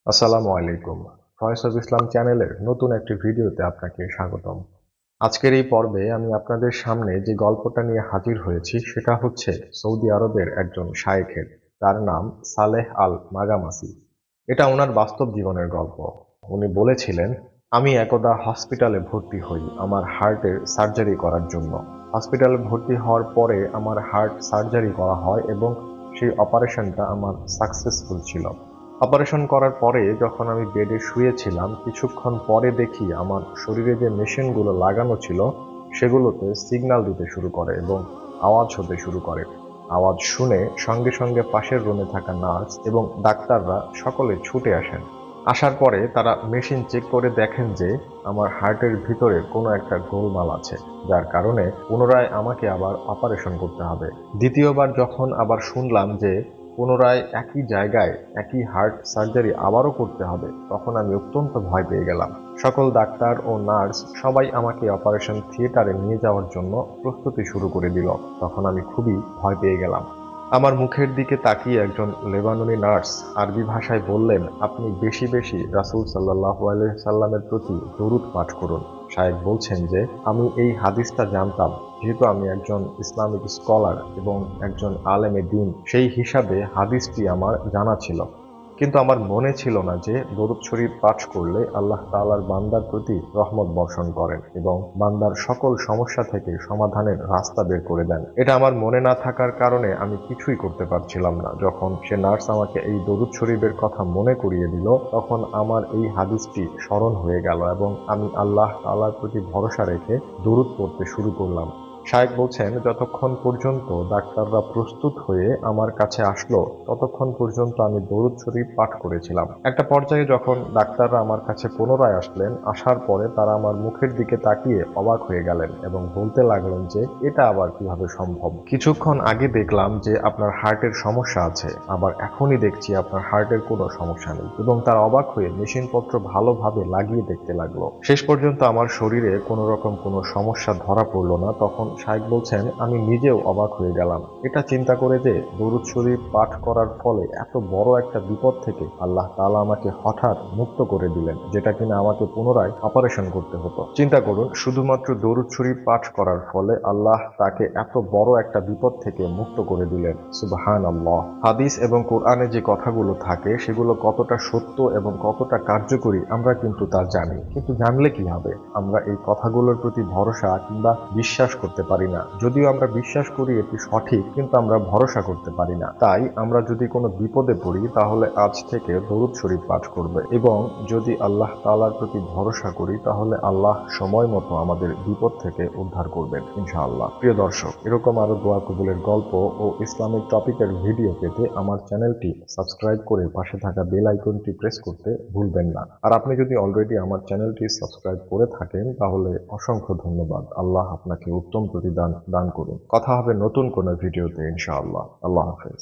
আসসালামু আলাইকুম। Voice of Islam চ্যানেলের নতুন একটি ভিডিওতে আপনাকে স্বাগতম। আজকের এই পর্বে আমি আপনাদের সামনে যে গল্পটা নিয়ে হাজির হয়েছি সেটা হচ্ছে সৌদি আরবের একজন শায়েখের। তার নাম সালেহ আল মাগামাসি। এটা ওনার বাস্তব জীবনের গল্প। উনি বলেছিলেন, আমি একদা হসপিটালে ভর্তি হই আমার হার্টের সার্জারি করার জন্য। হসপিটালে ভর্তি হওয়ার পরে আমার হার্ট সার্জারি করা হয় এবং সেই অপারেশনটা আমার সাকসেসফুল ছিল। অপারেশন করার পরে যখন আমি বেডে শুয়েছিলাম, কিছুক্ষণ পরে দেখি আমার শরীরে যে মেশিনগুলো লাগানো ছিল সেগুলোতে সিগন্যাল দিতে শুরু করে এবং আওয়াজ হতে শুরু করে। আওয়াজ শুনে সঙ্গে সঙ্গে পাশের রুমে থাকা নার্স এবং ডাক্তাররা সকলে ছুটে আসেন। আসার পরে তারা মেশিন চেক করে দেখেন যে আমার হার্টের ভিতরে কোনো একটা গোলমাল আছে, যার কারণে পুনরায় আমাকে আবার অপারেশন করতে হবে। দ্বিতীয়বার যখন আবার শুনলাম যে পুনরায় একই জায়গায় একই হার্ট সার্জারি আবারও করতে হবে, তখন আমি অত্যন্ত ভয় পেয়ে গেলাম। সকল ডাক্তার ও নার্স সবাই আমাকে অপারেশন থিয়েটারে নিয়ে যাওয়ার জন্য প্রস্তুতি শুরু করে দিল। তখন আমি খুবই ভয় পেয়ে গেলাম। আমার মুখের দিকে তাকিয়ে একজন লেবাননি নার্স আরবি ভাষায় বললেন, আপনি বেশি বেশি রাসূল সাল্লাল্লাহু আলাইহি সাল্লামের প্রতি দরুদ পাঠ করুন। শায়েখ বলছেন যে আমি এই হাদিসটা জানতাম, যেহেতু আমি একজন ইসলামিক স্কলার এবং একজন আলেমে দ্বীন, সেই হিসাবে হাদিসটি আমার জানা ছিল। কিন্তু আমার মনে ছিল না যে দরুদ শরীফ পাঠ করলে আল্লাহ তাআলার বান্দার প্রতি রহমত বর্ষণ করেন এবং বান্দার সকল সমস্যা থেকে সমাধানের রাস্তা বের করে দেন। এটা আমার মনে না থাকার কারণে আমি কিছুই করতে পারছিলাম না। যখন সে নার্স আমাকে এই দরুদ শরীফের কথা মনে করিয়ে দিল, তখন আমার এই হাদিসটি স্মরণ হয়ে গেল এবং আমি আল্লাহ তাআলার প্রতি ভরসা রেখে দরুদ পড়তে শুরু করলাম। শায়েখ বলছেন, যতক্ষণ পর্যন্ত ডাক্তাররা প্রস্তুত হয়ে আমার কাছে আসলো ততক্ষণ পর্যন্ত আমি দরুদ শরীফ পাঠ করেছিলাম। একটা পর্যায়ে যখন ডাক্তাররা আমার কাছে পুনরায় আসলেন, আসার পরে তারা আমার মুখের দিকে তাকিয়ে অবাক হয়ে গেলেন এবং বলতে লাগলেন যে এটা আবার কিভাবে সম্ভব। কিছুক্ষণ আগে দেখলাম যে আপনার হার্টের সমস্যা আছে, আবার এখনই দেখছি আপনার হার্টের কোনো সমস্যা নেই। এবং তারা অবাক হয়ে মেশিনপত্র ভালোভাবে লাগিয়ে দেখতে লাগলো। শেষ পর্যন্ত আমার শরীরে কোনো রকম কোনো সমস্যা ধরা পড়লো না। তখন শায়েখ বলছেন, আমি নিজেও অবাক হয়ে গেলাম এটা চিন্তা করে যে দরুদ শরীফ পাঠ করার ফলে এত বড় একটা বিপদ থেকে আল্লাহ তাআলা আমাকে হঠাৎ মুক্ত করে দিলেন, যেটা কিনা আমাকে পুনরায় অপারেশন করতে হতো। চিন্তা করুন, শুধুমাত্র দরুদ শরীফ পাঠ করার ফলে আল্লাহ তাকে এত বড় একটা বিপদ থেকে মুক্ত করে দিলেন। সুবহানাল্লাহ। হাদিস এবং কোরআনে যে কথাগুলো থাকে সেগুলো কতটা সত্য এবং কতটা কার্যকরী আমরা কিন্তু তা জানি, কিন্তু জানলে কি হবে? আমরা এই কথাগুলোর প্রতি ভরসা কিংবা বিশ্বাস করতে পারি না। যদিও আমরা বিশ্বাস করি এটি সঠিক, কিন্তু আমরা ভরসা করতে পারি না। তাই আমরা যদি কোনো বিপদে পড়ি তাহলে আজ থেকে দরুদ শরীফ পাঠ করবে এবং যদি আল্লাহ তাআলার প্রতি ভরসা করি তাহলে আল্লাহ সময় মতো আমাদের বিপদ থেকে উদ্ধার করবেন ইনশাআল্লাহ। প্রিয় দর্শক, এরকম আরো দোয়া কবুলের গল্প ও ইসলামিক টপিকের ভিডিও পেতে আমার চ্যানেলটি সাবস্ক্রাইব করে পাশে থাকা বেল আইকনটি প্রেস করতে ভুলবেন না। আর আপনি যদি অলরেডি আমার চ্যানেলটি সাবস্ক্রাইব করে থাকেন তাহলে অসংখ্য ধন্যবাদ। আল্লাহ আপনাকে উত্তম প্রতিদান দান করুন। কথা হবে নতুন কোনো ভিডিওতে ইনশাআল্লাহ। আল্লাহ হাফেজ।